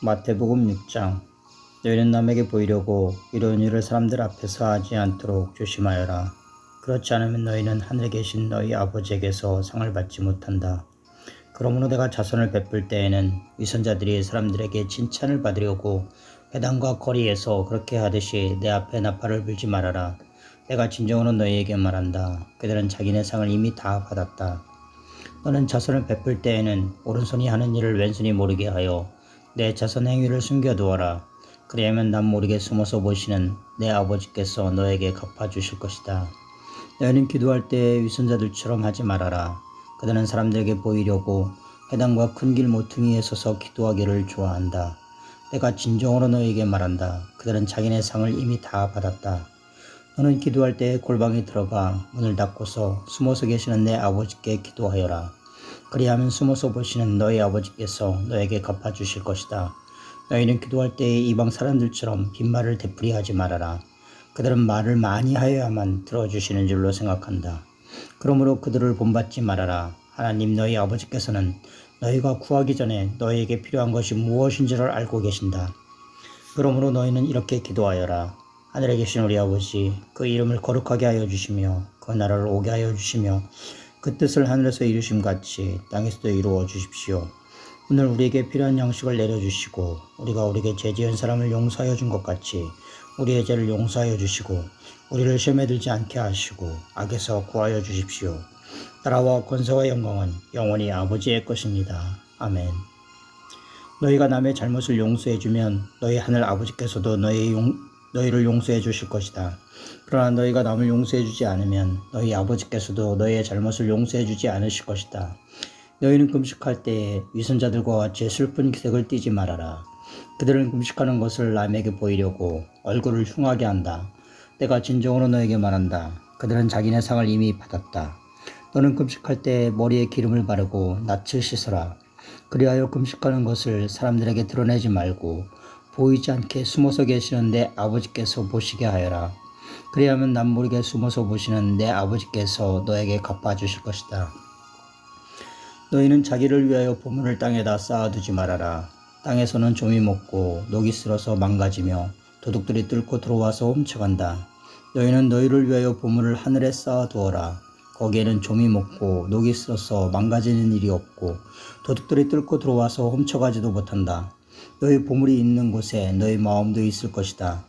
마태복음 6장. 너희는 남에게 보이려고 이런 일을 사람들 앞에서 하지 않도록 조심하여라. 그렇지 않으면 너희는 하늘에 계신 너희 아버지에게서 상을 받지 못한다. 그러므로 내가 자선을 베풀 때에는 위선자들이 사람들에게 칭찬을 받으려고 회당과 거리에서 그렇게 하듯이 내 앞에 나팔을 불지 말아라. 내가 진정으로 너희에게 말한다. 그들은 자기네 상을 이미 다 받았다. 너는 자선을 베풀 때에는 오른손이 하는 일을 왼손이 모르게 하여 내 자선 행위를 숨겨두어라. 그리하면 남 모르게 숨어서 보시는 내 아버지께서 너에게 갚아주실 것이다. 너희는 기도할 때 위선자들처럼 하지 말아라. 그들은 사람들에게 보이려고 회당과 큰 길 모퉁이에 서서 기도하기를 좋아한다. 내가 진정으로 너희에게 말한다. 그들은 자기네 상을 이미 다 받았다. 너는 기도할 때 골방에 들어가 문을 닫고서 숨어서 계시는 내 아버지께 기도하여라. 그리하면 숨어서 보시는 너희 아버지께서 너에게 갚아주실 것이다. 너희는 기도할 때에 이방 사람들처럼 빈말을 되풀이하지 말아라. 그들은 말을 많이 하여야만 들어주시는 줄로 생각한다. 그러므로 그들을 본받지 말아라. 하나님 너희 아버지께서는 너희가 구하기 전에 너희에게 필요한 것이 무엇인지를 알고 계신다. 그러므로 너희는 이렇게 기도하여라. 하늘에 계신 우리 아버지, 그 이름을 거룩하게 하여 주시며 그 나라를 오게 하여 주시며 그 뜻을 하늘에서 이루심 같이 땅에서도 이루어 주십시오. 오늘 우리에게 필요한 양식을 내려주시고 우리가 우리에게 죄 지은 사람을 용서하여 준 것 같이 우리의 죄를 용서하여 주시고 우리를 시험에 들지 않게 하시고 악에서 구하여 주십시오. 나라와 권세와 영광은 영원히 아버지의 것입니다. 아멘. 너희가 남의 잘못을 용서해주면 너희 하늘 아버지께서도 너희를 용서해 주실 것이다. 그러나 너희가 남을 용서해 주지 않으면 너희 아버지께서도 너희의 잘못을 용서해 주지 않으실 것이다. 너희는 금식할 때에 위선자들과 같이 슬픈 기색을 띠지 말아라. 그들은 금식하는 것을 남에게 보이려고 얼굴을 흉하게 한다. 내가 진정으로 너에게 말한다. 그들은 자기네 상을 이미 받았다. 너는 금식할 때 머리에 기름을 바르고 낯을 씻어라. 그리하여 금식하는 것을 사람들에게 드러내지 말고 보이지 않게 숨어서 계시는 내 아버지께서 보시게 하여라. 그리하면 남 모르게 숨어서 보시는 내 아버지께서 너에게 갚아주실 것이다. 너희는 자기를 위하여 보물을 땅에다 쌓아두지 말아라. 땅에서는 좀이 먹고 녹이 슬어서 망가지며 도둑들이 뚫고 들어와서 훔쳐간다. 너희는 너희를 위하여 보물을 하늘에 쌓아두어라. 거기에는 좀이 먹고 녹이 슬어서 망가지는 일이 없고 도둑들이 뚫고 들어와서 훔쳐가지도 못한다. 너희 보물이 있는 곳에 너희 마음도 있을 것이다.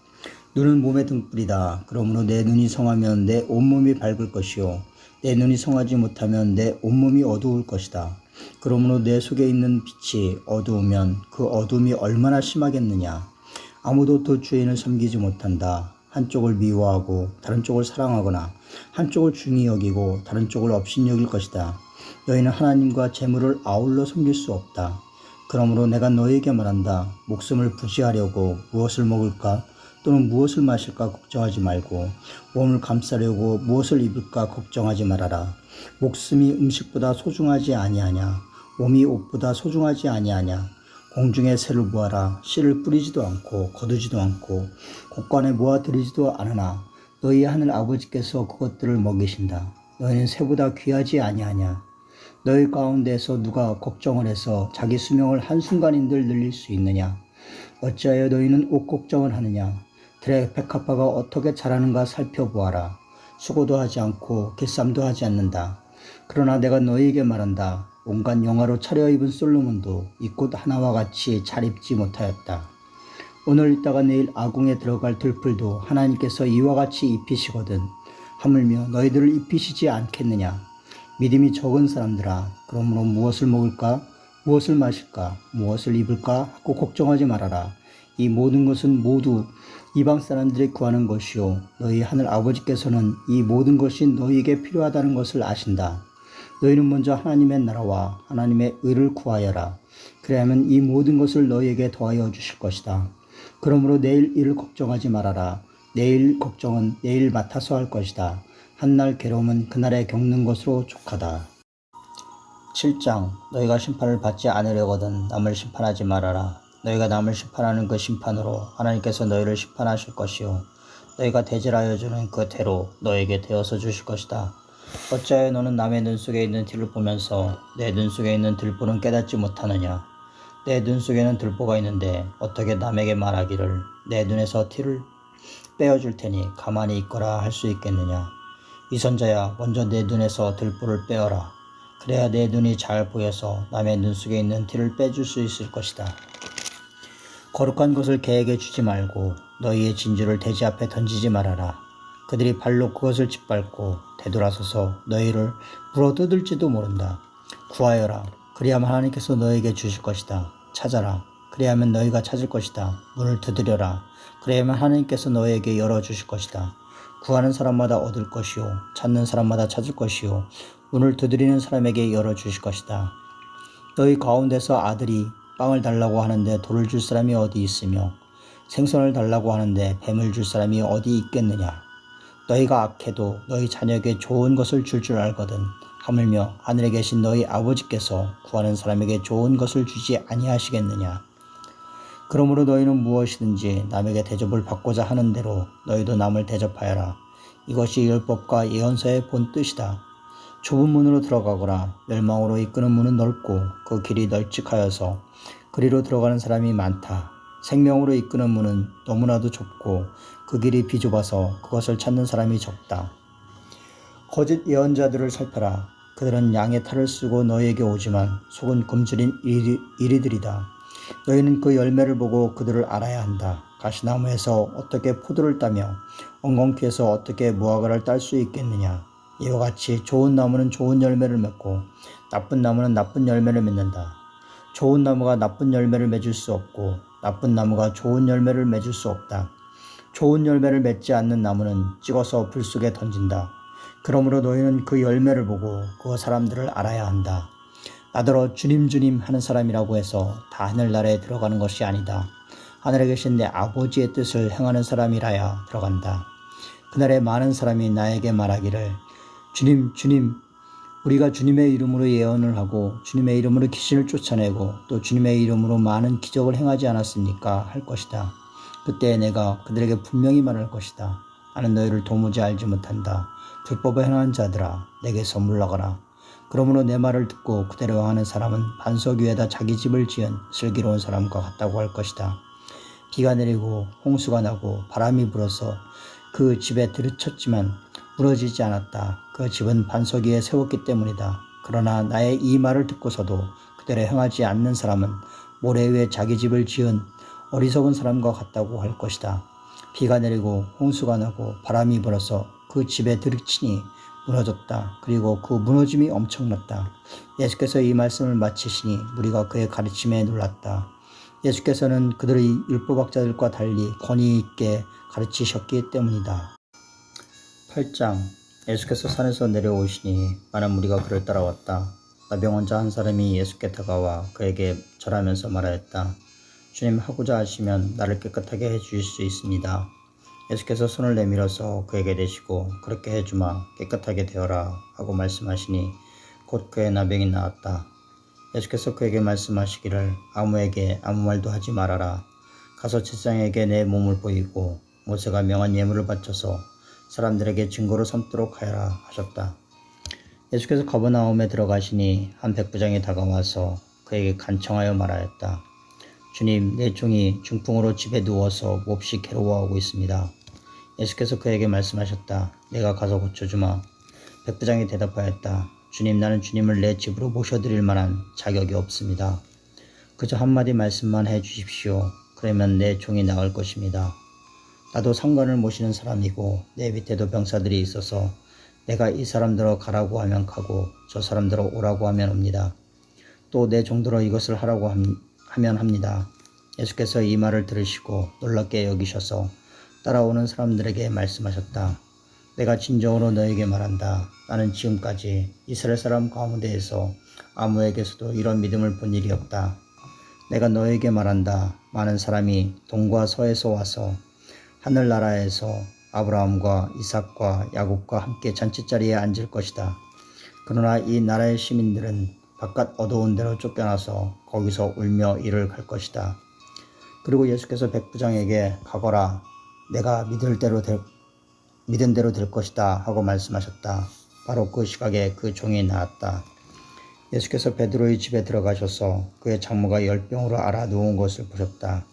눈은 몸의 등불이다. 그러므로 내 눈이 성하면 내 온몸이 밝을 것이요 내 눈이 성하지 못하면 내 온몸이 어두울 것이다. 그러므로 내 속에 있는 빛이 어두우면 그 어둠이 얼마나 심하겠느냐. 아무도 두 주인을 섬기지 못한다. 한쪽을 미워하고 다른 쪽을 사랑하거나 한쪽을 중히 여기고 다른 쪽을 업신여길 것이다. 너희는 하나님과 재물을 아울러 섬길 수 없다. 그러므로 내가 너희에게 말한다. 목숨을 부지하려고 무엇을 먹을까 또는 무엇을 마실까 걱정하지 말고 몸을 감싸려고 무엇을 입을까 걱정하지 말아라. 목숨이 음식보다 소중하지 아니하냐. 몸이 옷보다 소중하지 아니하냐. 공중의 새를 모아라. 씨를 뿌리지도 않고 거두지도 않고 곡간에 모아들이지도 않으나 너희 하늘 아버지께서 그것들을 먹이신다. 너희는 새보다 귀하지 아니하냐. 너희 가운데서 누가 걱정을 해서 자기 수명을 한순간인들 늘릴 수 있느냐. 어찌하여 너희는 옷 걱정을 하느냐. 들의 백합화가 어떻게 자라는가 살펴보아라. 수고도 하지 않고 길쌈도 하지 않는다. 그러나 내가 너희에게 말한다. 온갖 영화로 차려입은 솔로몬도 이 꽃 하나와 같이 잘 입지 못하였다. 오늘 있다가 내일 아궁에 들어갈 들풀도 하나님께서 이와 같이 입히시거든 하물며 너희들을 입히시지 않겠느냐. 믿음이 적은 사람들아, 그러므로 무엇을 먹을까 무엇을 마실까 무엇을 입을까 하고 걱정하지 말아라. 이 모든 것은 모두 이방 사람들이 구하는 것이요 너희 하늘 아버지께서는 이 모든 것이 너희에게 필요하다는 것을 아신다. 너희는 먼저 하나님의 나라와 하나님의 의를 구하여라. 그래야만 이 모든 것을 너희에게 더하여 주실 것이다. 그러므로 내일 일을 걱정하지 말아라. 내일 걱정은 내일 맡아서 할 것이다. 한날 괴로움은 그날에 겪는 것으로 족하다. 7장. 너희가 심판을 받지 않으려거든 남을 심판하지 말아라. 너희가 남을 심판하는 그 심판으로 하나님께서 너희를 심판하실 것이요 너희가 대질하여 주는 그 대로 너에게 되어서 주실 것이다. 어찌하여 너는 남의 눈 속에 있는 티를 보면서 내 눈 속에 있는 들보는 깨닫지 못하느냐. 내 눈 속에는 들보가 있는데 어떻게 남에게 말하기를 내 눈에서 티를 빼어줄 테니 가만히 있거라 할 수 있겠느냐. 이 선자야, 먼저 내 눈에서 들보를 빼어라. 그래야 내 눈이 잘 보여서 남의 눈 속에 있는 티를 빼줄 수 있을 것이다. 거룩한 것을 개에게 주지 말고 너희의 진주를 돼지 앞에 던지지 말아라. 그들이 발로 그것을 짓밟고 되돌아서서 너희를 물어뜯을지도 모른다. 구하여라. 그리하면 하나님께서 너희에게 주실 것이다. 찾아라. 그리하면 너희가 찾을 것이다. 문을 두드려라. 그리하면 하나님께서 너희에게 열어주실 것이다. 구하는 사람마다 얻을 것이요 찾는 사람마다 찾을 것이요 문을 두드리는 사람에게 열어주실 것이다. 너희 가운데서 아들이 빵을 달라고 하는데 돌을 줄 사람이 어디 있으며 생선을 달라고 하는데 뱀을 줄 사람이 어디 있겠느냐. 너희가 악해도 너희 자녀에게 좋은 것을 줄 알거든. 하물며 하늘에 계신 너희 아버지께서 구하는 사람에게 좋은 것을 주지 아니하시겠느냐. 그러므로 너희는 무엇이든지 남에게 대접을 받고자 하는 대로 너희도 남을 대접하여라. 이것이 율법과 예언서의 본 뜻이다. 좁은 문으로 들어가거라. 멸망으로 이끄는 문은 넓고 그 길이 널찍하여서 그리로 들어가는 사람이 많다. 생명으로 이끄는 문은 너무나도 좁고 그 길이 비좁아서 그것을 찾는 사람이 적다. 거짓 예언자들을 살펴라. 그들은 양의 탈을 쓰고 너희에게 오지만 속은 굶주린 이리들이다. 너희는 그 열매를 보고 그들을 알아야 한다. 가시나무에서 어떻게 포도를 따며 엉겅퀴에서 어떻게 무화과를 딸 수 있겠느냐. 이와 같이 좋은 나무는 좋은 열매를 맺고 나쁜 나무는 나쁜 열매를 맺는다. 좋은 나무가 나쁜 열매를 맺을 수 없고 나쁜 나무가 좋은 열매를 맺을 수 없다. 좋은 열매를 맺지 않는 나무는 찍어서 불 속에 던진다. 그러므로 너희는 그 열매를 보고 그 사람들을 알아야 한다. 나더러 주님 주님 하는 사람이라고 해서 다 하늘나라에 들어가는 것이 아니다. 하늘에 계신 내 아버지의 뜻을 행하는 사람이라야 들어간다. 그날에 많은 사람이 나에게 말하기를 주님 주님 우리가 주님의 이름으로 예언을 하고 주님의 이름으로 귀신을 쫓아내고 또 주님의 이름으로 많은 기적을 행하지 않았습니까? 할 것이다. 그때 내가 그들에게 분명히 말할 것이다. 나는 너희를 도무지 알지 못한다. 불법을 행한 자들아 내게서 물러가라. 그러므로 내 말을 듣고 그대로 하는 사람은 반석 위에다 자기 집을 지은 슬기로운 사람과 같다고 할 것이다. 비가 내리고 홍수가 나고 바람이 불어서 그 집에 들이쳤지만 무너지지 않았다. 그 집은 반석 위에 세웠기 때문이다. 그러나 나의 이 말을 듣고서도 그대로 행하지 않는 사람은 모래 위에 자기 집을 지은 어리석은 사람과 같다고 할 것이다. 비가 내리고 홍수가 나고 바람이 불어서 그 집에 들이치니 무너졌다. 그리고 그 무너짐이 엄청났다. 예수께서 이 말씀을 마치시니 무리가 그의 가르침에 놀랐다. 예수께서는 그들의 율법학자들과 달리 권위 있게 가르치셨기 때문이다. 8장. 예수께서 산에서 내려오시니 많은 무리가 그를 따라왔다. 나병 환자 한 사람이 예수께 다가와 그에게 절하면서 말하였다. 주님, 하고자 하시면 나를 깨끗하게 해주실 수 있습니다. 예수께서 손을 내밀어서 그에게 대시고 그렇게 해주마 깨끗하게 되어라 하고 말씀하시니 곧 그의 나병이 나았다. 예수께서 그에게 말씀하시기를 아무에게 아무 말도 하지 말아라. 가서 제사장에게 내 몸을 보이고 모세가 명한 예물을 바쳐서 사람들에게 증거로 삼도록 하여라 하셨다. 예수께서 가버나움에 들어가시니 한 백부장이 다가와서 그에게 간청하여 말하였다. 주님, 내 종이 중풍으로 집에 누워서 몹시 괴로워하고 있습니다. 예수께서 그에게 말씀하셨다. 내가 가서 고쳐주마. 백부장이 대답하였다. 주님, 나는 주님을 내 집으로 모셔드릴 만한 자격이 없습니다. 그저 한마디 말씀만 해주십시오. 그러면 내 종이 나을 것입니다. 나도 상관을 모시는 사람이고 내 밑에도 병사들이 있어서 내가 이 사람들어 가라고 하면 가고 저 사람들어 오라고 하면 옵니다. 또 내 종들어 이것을 하라고 하면 합니다. 예수께서 이 말을 들으시고 놀랍게 여기셔서 따라오는 사람들에게 말씀하셨다. 내가 진정으로 너에게 말한다. 나는 지금까지 이스라엘 사람 가운데에서 아무에게서도 이런 믿음을 본 일이 없다. 내가 너에게 말한다. 많은 사람이 동과 서에서 와서 하늘나라에서 아브라함과 이삭과 야곱과 함께 잔치자리에 앉을 것이다. 그러나 이 나라의 시민들은 바깥 어두운 데로 쫓겨나서 거기서 울며 이를 갈 것이다. 그리고 예수께서 백부장에게 가거라. 내가 믿은 대로 될 것이다 하고 말씀하셨다. 바로 그 시각에 그 종이 나았다. 예수께서 베드로의 집에 들어가셔서 그의 장모가 열병으로 앓아 누운 것을 보셨다.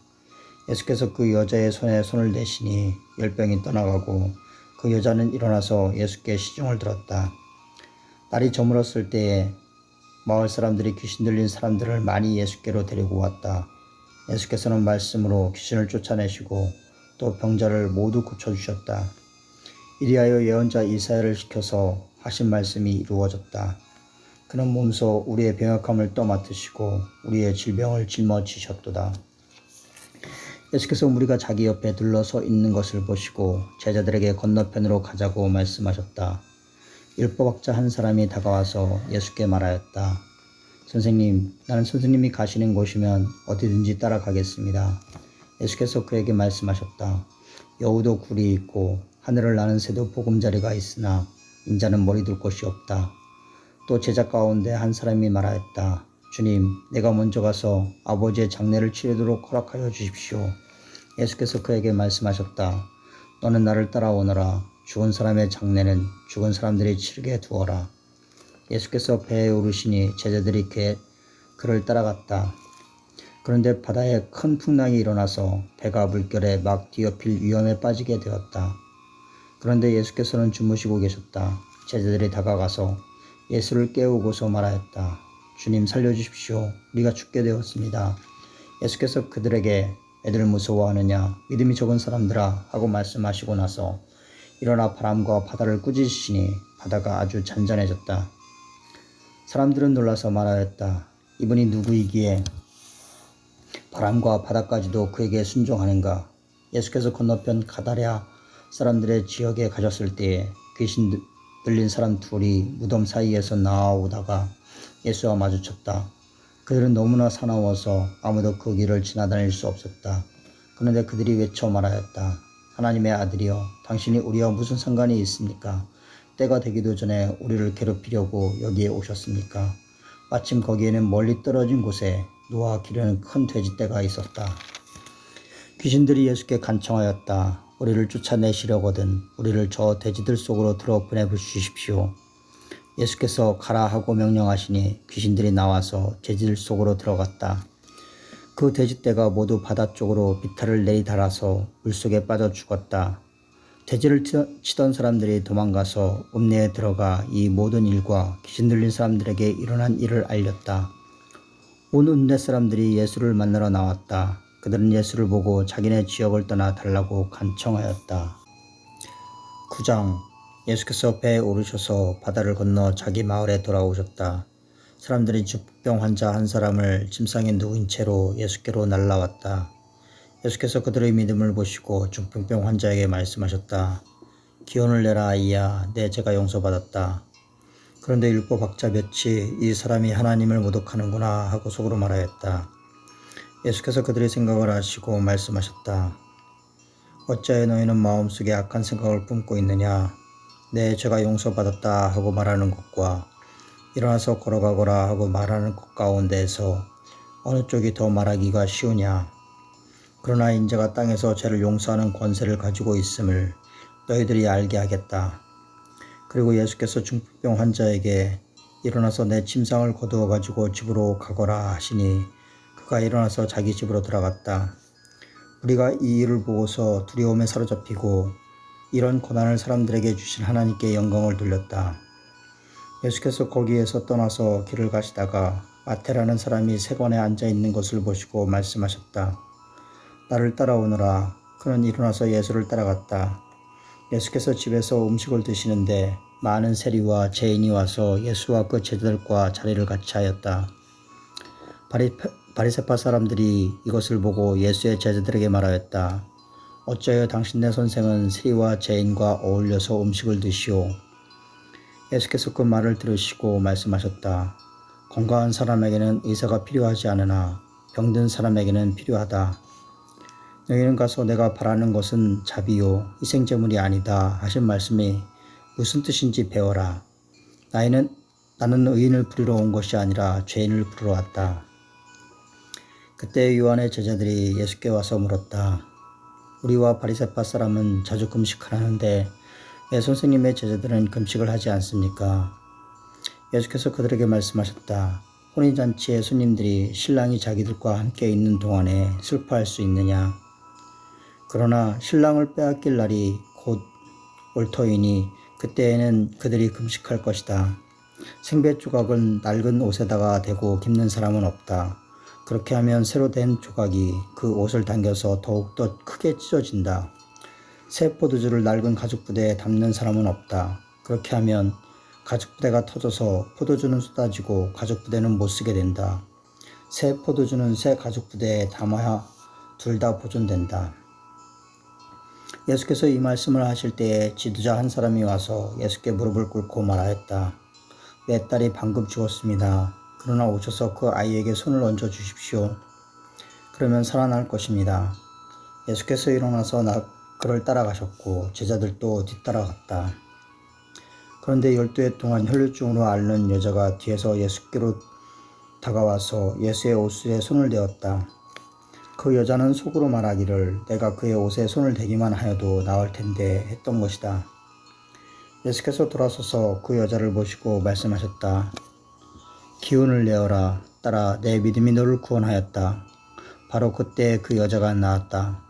예수께서 그 여자의 손에 손을 대시니 열병이 떠나가고 그 여자는 일어나서 예수께 시중을 들었다. 날이 저물었을 때에 마을 사람들이 귀신 들린 사람들을 많이 예수께로 데리고 왔다. 예수께서는 말씀으로 귀신을 쫓아내시고 또 병자를 모두 고쳐주셨다. 이리하여 예언자 이사야를 시켜서 하신 말씀이 이루어졌다. 그는 몸소 우리의 병약함을 떠맡으시고 우리의 질병을 짊어지셨도다. 예수께서 우리가 자기 옆에 둘러서 있는 것을 보시고 제자들에게 건너편으로 가자고 말씀하셨다. 율법학자 한 사람이 다가와서 예수께 말하였다. 선생님, 나는 선생님이 가시는 곳이면 어디든지 따라가겠습니다. 예수께서 그에게 말씀하셨다. 여우도 굴이 있고 하늘을 나는 새도 보금자리가 있으나 인자는 머리 둘 곳이 없다. 또 제자 가운데 한 사람이 말하였다. 주님, 내가 먼저 가서 아버지의 장례를 치르도록 허락하여 주십시오. 예수께서 그에게 말씀하셨다. 너는 나를 따라오너라. 죽은 사람의 장례는 죽은 사람들이 치르게 두어라. 예수께서 배에 오르시니 제자들이 그를 따라갔다. 그런데 바다에 큰 풍랑이 일어나서 배가 물결에 막 뒤엎일 위험에 빠지게 되었다. 그런데 예수께서는 주무시고 계셨다. 제자들이 다가가서 예수를 깨우고서 말하였다. 주님 살려주십시오. 우리가 죽게 되었습니다. 예수께서 그들에게 애들 무서워하느냐 믿음이 적은 사람들아 하고 말씀하시고 나서 일어나 바람과 바다를 꾸짖으시니 바다가 아주 잔잔해졌다. 사람들은 놀라서 말하였다. 이분이 누구이기에 바람과 바다까지도 그에게 순종하는가. 예수께서 건너편 가다랴 사람들의 지역에 가셨을 때에 귀신 들린 사람 둘이 무덤 사이에서 나아오다가 예수와 마주쳤다. 그들은 너무나 사나워서 아무도 그 길을 지나다닐 수 없었다. 그런데 그들이 외쳐 말하였다. 하나님의 아들이여, 당신이 우리와 무슨 상관이 있습니까? 때가 되기도 전에 우리를 괴롭히려고 여기에 오셨습니까? 마침 거기에는 멀리 떨어진 곳에 노아 기르는 큰 돼지떼가 있었다. 귀신들이 예수께 간청하였다. 우리를 쫓아내시려거든 우리를 저 돼지들 속으로 들어 보내주십시오. 예수께서 가라 하고 명령하시니 귀신들이 나와서 돼지들 속으로 들어갔다. 그 돼지떼가 모두 바다 쪽으로 비탈을 내리달아서 물속에 빠져 죽었다. 돼지를 치던 사람들이 도망가서 읍내에 들어가 이 모든 일과 귀신 들린 사람들에게 일어난 일을 알렸다. 온 읍내 사람들이 예수를 만나러 나왔다. 그들은 예수를 보고 자기네 지역을 떠나 달라고 간청하였다. 9장. 예수께서 배에 오르셔서 바다를 건너 자기 마을에 돌아오셨다. 사람들이 죽병 환자 한 사람을 침상에 누운 채로 예수께로 날라왔다. 예수께서 그들의 믿음을 보시고 중풍병 환자에게 말씀하셨다. 기운을 내라 아이야, 내 죄가 용서받았다. 그런데 율법학자 몇이 이 사람이 하나님을 모독하는구나 하고 속으로 말하였다. 예수께서 그들의 생각을 아시고 말씀하셨다. 어찌하여 너희는 마음속에 악한 생각을 품고 있느냐. 내 죄가 용서받았다 하고 말하는 것과 일어나서 걸어가거라 하고 말하는 것 가운데에서 어느 쪽이 더 말하기가 쉬우냐. 그러나 인자가 땅에서 죄를 용서하는 권세를 가지고 있음을 너희들이 알게 하겠다. 그리고 예수께서 중풍병 환자에게 일어나서 내 침상을 거두어 가지고 집으로 가거라 하시니 그가 일어나서 자기 집으로 들어갔다. 우리가 이 일을 보고서 두려움에 사로잡히고 이런 고난을 사람들에게 주신 하나님께 영광을 돌렸다. 예수께서 거기에서 떠나서 길을 가시다가 마태라는 사람이 세관에 앉아 있는 것을 보시고 말씀하셨다. 나를 따라오너라. 그는 일어나서 예수를 따라갔다. 예수께서 집에서 음식을 드시는데 많은 세리와 죄인이 와서 예수와 그 제자들과 자리를 같이 하였다. 바리새파 사람들이 이것을 보고 예수의 제자들에게 말하였다. 어찌하여 당신네 선생은 세리와 죄인과 어울려서 음식을 드시오? 예수께서 그 말을 들으시고 말씀하셨다. 건강한 사람에게는 의사가 필요하지 않으나 병든 사람에게는 필요하다. 너희는 가서 내가 바라는 것은 자비요 희생제물이 아니다 하신 말씀이 무슨 뜻인지 배워라. 나는 의인을 부르러 온 것이 아니라 죄인을 부르러 왔다. 그때 요한의 제자들이 예수께 와서 물었다. 우리와 바리새파 사람은 자주 금식하는데 왜 선생님의 제자들은 금식을 하지 않습니까? 예수께서 그들에게 말씀하셨다. 혼인잔치에 손님들이 신랑이 자기들과 함께 있는 동안에 슬퍼할 수 있느냐? 그러나 신랑을 빼앗길 날이 곧 올 터이니 그때에는 그들이 금식할 것이다. 생배 조각은 낡은 옷에다가 대고 깁는 사람은 없다. 그렇게 하면 새로 된 조각이 그 옷을 당겨서 더욱더 크게 찢어진다. 새 포도주를 낡은 가죽부대에 담는 사람은 없다. 그렇게 하면 가죽부대가 터져서 포도주는 쏟아지고 가죽부대는 못 쓰게 된다. 새 포도주는 새 가죽부대에 담아야 둘 다 보존된다. 예수께서 이 말씀을 하실 때에 지도자 한 사람이 와서 예수께 무릎을 꿇고 말하였다. 내 딸이 방금 죽었습니다. 그러나 오셔서 그 아이에게 손을 얹어 주십시오. 그러면 살아날 것입니다. 예수께서 일어나서 그를 따라가셨고 제자들도 뒤따라갔다. 그런데 12해 동안 혈루증으로 앓는 여자가 뒤에서 예수께로 다가와서 예수의 옷에 손을 대었다. 그 여자는 속으로 말하기를 내가 그의 옷에 손을 대기만 하여도 나을 텐데 했던 것이다. 예수께서 돌아서서 그 여자를 보시고 말씀하셨다. 기운을 내어라. 딸아, 내 믿음이 너를 구원하였다. 바로 그때 그 여자가 나았다.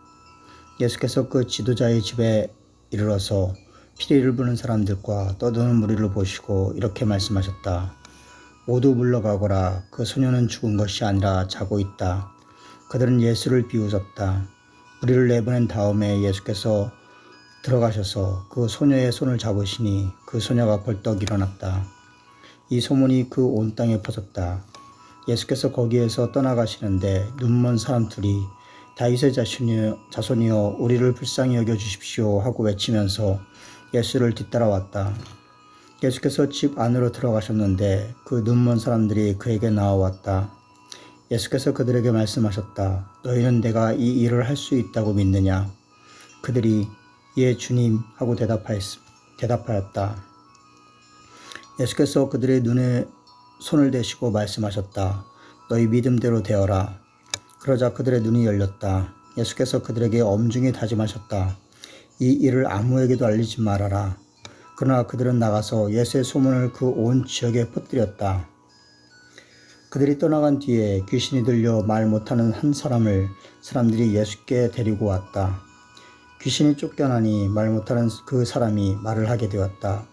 예수께서 그 지도자의 집에 이르러서 피리를 부는 사람들과 떠드는 무리를 보시고 이렇게 말씀하셨다. 모두 물러가거라. 그 소녀는 죽은 것이 아니라 자고 있다. 그들은 예수를 비웃었다. 무리를 내보낸 다음에 예수께서 들어가셔서 그 소녀의 손을 잡으시니 그 소녀가 벌떡 일어났다. 이 소문이 그 온 땅에 퍼졌다. 예수께서 거기에서 떠나가시는데 눈먼 사람 둘이 다윗의 자손이여 우리를 불쌍히 여겨주십시오 하고 외치면서 예수를 뒤따라왔다. 예수께서 집 안으로 들어가셨는데 그 눈먼 사람들이 그에게 나와왔다. 예수께서 그들에게 말씀하셨다. 너희는 내가 이 일을 할 수 있다고 믿느냐? 그들이 예 주님 하고 대답하였다. 예수께서 그들의 눈에 손을 대시고 말씀하셨다. 너희 믿음대로 되어라. 그러자 그들의 눈이 열렸다. 예수께서 그들에게 엄중히 다짐하셨다. 이 일을 아무에게도 알리지 말아라. 그러나 그들은 나가서 예수의 소문을 그 온 지역에 퍼뜨렸다. 그들이 떠나간 뒤에 귀신이 들려 말 못하는 한 사람을 사람들이 예수께 데리고 왔다. 귀신이 쫓겨나니 말 못하는 그 사람이 말을 하게 되었다.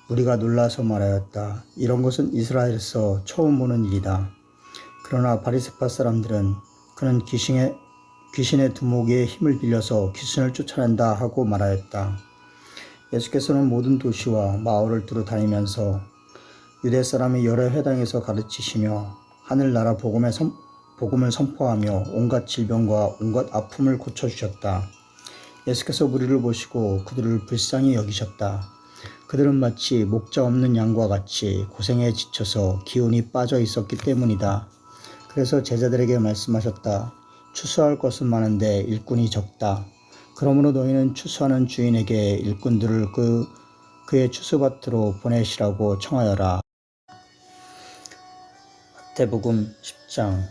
우리가 놀라서 말하였다. 이런 것은 이스라엘에서 처음 보는 일이다. 그러나 바리새파 사람들은 그는 귀신의 두목의 힘을 빌려서 귀신을 쫓아낸다 하고 말하였다. 예수께서는 모든 도시와 마을을 두루 다니면서 유대 사람의 여러 회당에서 가르치시며 하늘나라 복음을 선포하며 온갖 질병과 온갖 아픔을 고쳐주셨다. 예수께서 무리를 보시고 그들을 불쌍히 여기셨다. 그들은 마치 목자 없는 양과 같이 고생에 지쳐서 기운이 빠져 있었기 때문이다. 그래서 제자들에게 말씀하셨다. 추수할 것은 많은데 일꾼이 적다. 그러므로 너희는 추수하는 주인에게 일꾼들을 그의 추수밭으로 보내시라고 청하여라. 마태복음 10장.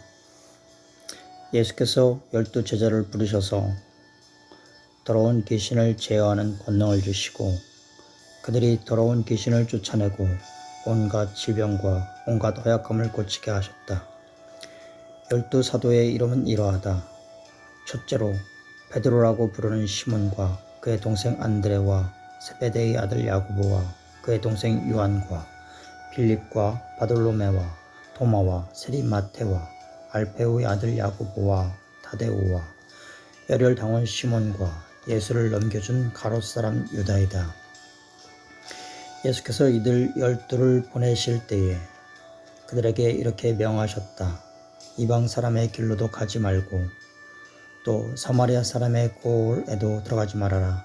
예수께서 12 제자를 부르셔서 더러운 귀신을 제어하는 권능을 주시고 그들이 더러운 귀신을 쫓아내고 온갖 질병과 온갖 허약함을 고치게 하셨다. 12 사도의 이름은 이러하다. 첫째로 베드로라고 부르는 시몬과 그의 동생 안드레와 세베대의 아들 야고보와 그의 동생 요한과 빌립과 바돌로메와 도마와 세리 마테와 알페오의 아들 야고보와 다데오와 열혈당원 시몬과 예수를 넘겨준 가롯 사람 유다이다. 예수께서 이들 12를 보내실 때에 그들에게 이렇게 명하셨다. 이방 사람의 길로도 가지 말고 또 사마리아 사람의 고을에도 들어가지 말아라.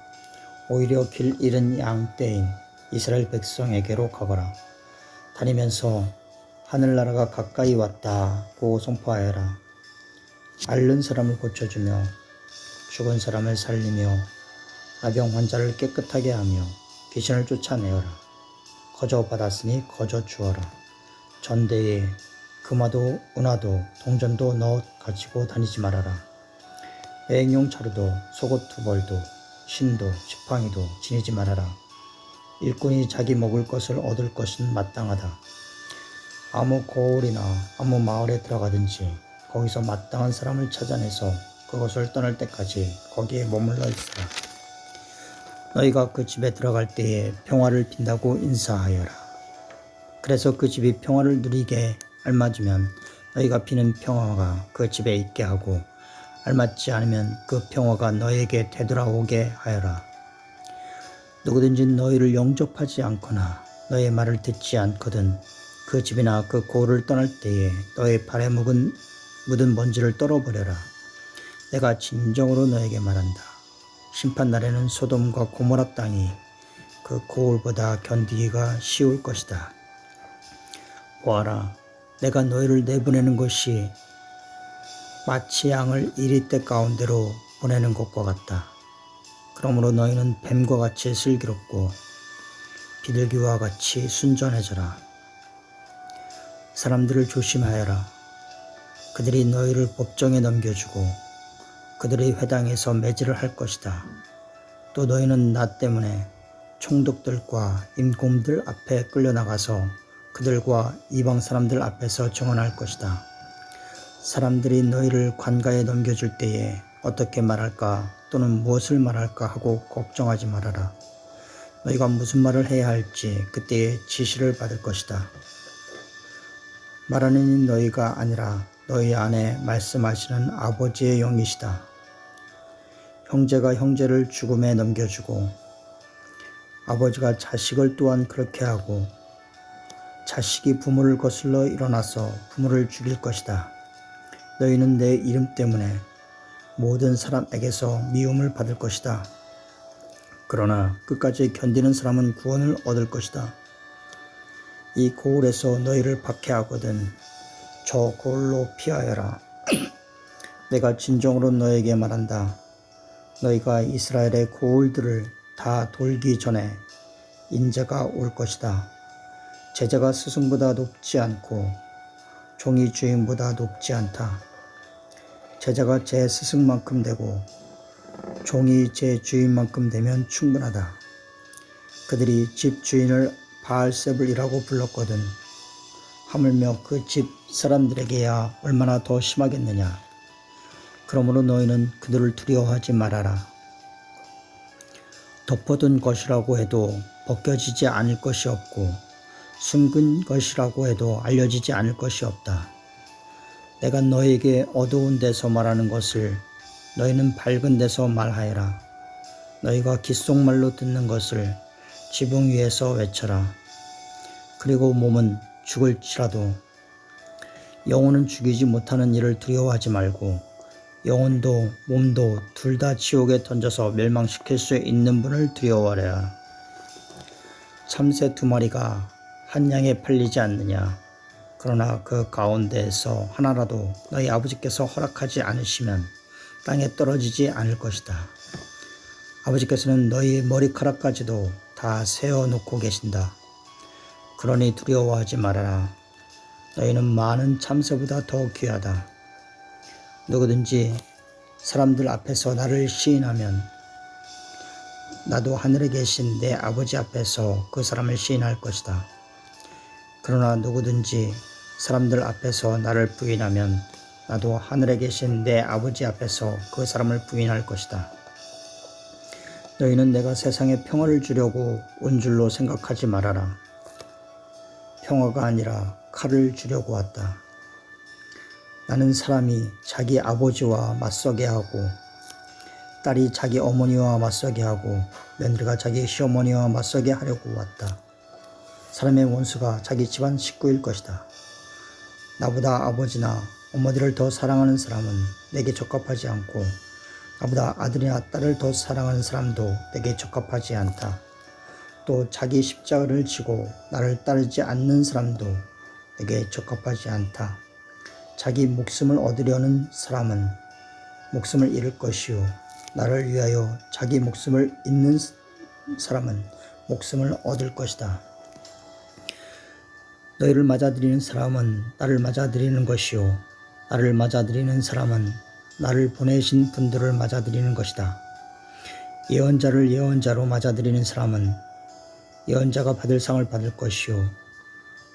오히려 길 잃은 양 떼인 이스라엘 백성에게로 가거라. 다니면서 하늘나라가 가까이 왔다고 선포하여라. 앓는 사람을 고쳐주며 죽은 사람을 살리며 나병 환자를 깨끗하게 하며 귀신을 쫓아내어라. 거저 받았으니 거저 주어라. 전대에 금화도 은화도 동전도 넣어 가지고 다니지 말아라. 여행용 차로도 속옷 2벌도 신도 지팡이도 지니지 말아라. 일꾼이 자기 먹을 것을 얻을 것은 마땅하다. 아무 고을이나 아무 마을에 들어가든지 거기서 마땅한 사람을 찾아내서 그곳을 떠날 때까지 거기에 머물러 있으라. 너희가 그 집에 들어갈 때에 평화를 빈다고 인사하여라. 그래서 그 집이 평화를 누리게 알맞으면 너희가 비는 평화가 그 집에 있게 하고 알맞지 않으면 그 평화가 너희에게 되돌아오게 하여라. 누구든지 너희를 영접하지 않거나 너희의 말을 듣지 않거든 그 집이나 그 고을을 떠날 때에 너희 발에 묻은 먼지를 떨어버려라. 내가 진정으로 너에게 말한다. 심판날에는 소돔과 고모라 땅이 그 고을보다 견디기가 쉬울 것이다. 보아라, 내가 너희를 내보내는 것이 마치 양을 이리떼 가운데로 보내는 것과 같다. 그러므로 너희는 뱀과 같이 슬기롭고 비둘기와 같이 순전해져라. 사람들을 조심하여라. 그들이 너희를 법정에 넘겨주고 그들의 회당에서 매질을 할 것이다. 또 너희는 나 때문에 총독들과 임금들 앞에 끌려나가서 그들과 이방 사람들 앞에서 증언할 것이다. 사람들이 너희를 관가에 넘겨줄 때에 어떻게 말할까 또는 무엇을 말할까 하고 걱정하지 말아라. 너희가 무슨 말을 해야 할지 그때에 지시를 받을 것이다. 말하는 이 너희가 아니라 너희 안에 말씀하시는 아버지의 영이시다. 형제가 형제를 죽음에 넘겨주고 아버지가 자식을 또한 그렇게 하고 자식이 부모를 거슬러 일어나서 부모를 죽일 것이다. 너희는 내 이름 때문에 모든 사람에게서 미움을 받을 것이다. 그러나 끝까지 견디는 사람은 구원을 얻을 것이다. 이 고을에서 너희를 박해하거든 저 고을로 피하여라. 내가 진정으로 너에게 말한다. 너희가 이스라엘의 고을들을 다 돌기 전에 인자가 올 것이다. 제자가 스승보다 높지 않고 종이 주인보다 높지 않다. 제자가 제 스승만큼 되고 종이 제 주인만큼 되면 충분하다. 그들이 집 주인을 바알세불이라고 불렀거든. 하물며 그 집 사람들에게야 얼마나 더 심하겠느냐. 그러므로 너희는 그들을 두려워하지 말아라. 덮어둔 것이라고 해도 벗겨지지 않을 것이 없고 숨긴 것이라고 해도 알려지지 않을 것이 없다. 내가 너희에게 어두운 데서 말하는 것을 너희는 밝은 데서 말하여라. 너희가 귓속말로 듣는 것을 지붕 위에서 외쳐라. 그리고 몸은 죽을지라도 영혼은 죽이지 못하는 일을 두려워하지 말고 영혼도 몸도 둘 다 지옥에 던져서 멸망시킬 수 있는 분을 두려워하라. 참새 2마리가 한 양에 팔리지 않느냐. 그러나 그 가운데에서 하나라도 너희 아버지께서 허락하지 않으시면 땅에 떨어지지 않을 것이다. 아버지께서는 너희 머리카락까지도 다 세어놓고 계신다. 그러니 두려워하지 말아라. 너희는 많은 참새보다 더 귀하다. 누구든지 사람들 앞에서 나를 시인하면 나도 하늘에 계신 내 아버지 앞에서 그 사람을 시인할 것이다. 그러나 누구든지 사람들 앞에서 나를 부인하면 나도 하늘에 계신 내 아버지 앞에서 그 사람을 부인할 것이다. 너희는 내가 세상에 평화를 주려고 온 줄로 생각하지 말아라. 평화가 아니라 칼을 주려고 왔다. 나는 사람이 자기 아버지와 맞서게 하고 딸이 자기 어머니와 맞서게 하고 며느리가 자기 시어머니와 맞서게 하려고 왔다. 사람의 원수가 자기 집안 식구일 것이다. 나보다 아버지나 어머니를 더 사랑하는 사람은 내게 적합하지 않고 나보다 아들이나 딸을 더 사랑하는 사람도 내게 적합하지 않다. 또 자기 십자가를 지고 나를 따르지 않는 사람도 내게 적합하지 않다. 자기 목숨을 얻으려는 사람은 목숨을 잃을 것이요 나를 위하여 자기 목숨을 잃는 사람은 목숨을 얻을 것이다. 너희를 맞아들이는 사람은 나를 맞아들이는 것이요 나를 맞아들이는 사람은 나를 보내신 분들을 맞아들이는 것이다. 예언자를 예언자로 맞아들이는 사람은 예언자가 받을 상을 받을 것이요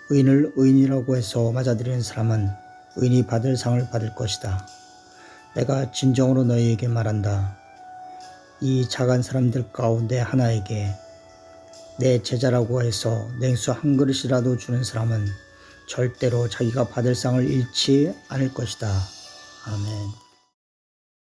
의인을 의인이라고 해서 맞아들이는 사람은 의인이 받을 상을 받을 것이다. 내가 진정으로 너희에게 말한다. 이 작은 사람들 가운데 하나에게 내 제자라고 해서 냉수 한 그릇이라도 주는 사람은 절대로 자기가 받을 상을 잃지 않을 것이다. 아멘.